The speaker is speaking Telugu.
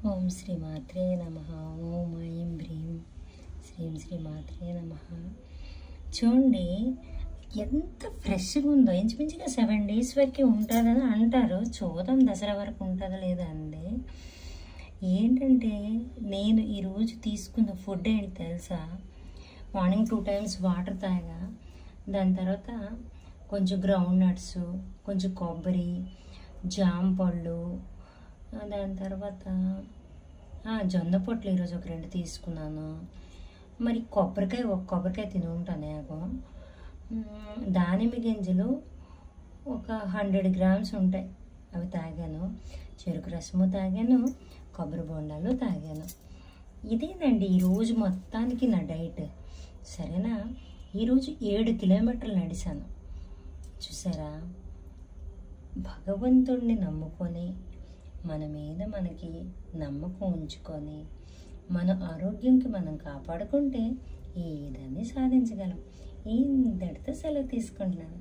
ఓం శ్రీ మాత్రే నమః. ఓం ఐం హ్రీం శ్రీం శ్రీ మాత్రే నమః. చూడండి ఎంత ఫ్రెష్గా ఉందో. ఇంచుమించుగా 7 days వరకు ఉంటుందని అంటారు. చూద్దాం దసరా వరకు ఉంటుందా లేదా అండి. ఏంటంటే నేను ఈరోజు తీసుకున్న ఫుడ్ ఏంటి తెలుసా? మార్నింగ్ 2 times వాటర్ తాగా, దాని తర్వాత కొంచెం గ్రౌండ్ నట్స్, కొంచెం కొబ్బరి, జామ పళ్ళు, దాని తర్వాత జొన్న పొట్లు ఈరోజు ఒక 2 తీసుకున్నాను. మరి ఒక కొబ్బరికాయ తిని ఉంటాను నాకు. దానిమ్మ గింజలు ఒక 100 grams ఉంటాయి, అవి తాగాను. చెరుకు రసము తాగాను, కొబ్బరి బొండాలు తాగాను. ఇదేనండి ఈరోజు మొత్తానికి నా డైట్. సరేనా? ఈరోజు 7 kilometers నడిచాను. చూసారా? భగవంతుడిని నమ్ముకొని మన మీద మనకి నమ్మకం ఉంచుకొని మన ఆరోగ్యంకి మనం కాపాడుకుంటే ఏదన్నీ సాధించగలం. ఇంతటితో సెలవు తీసుకుంటున్నాను.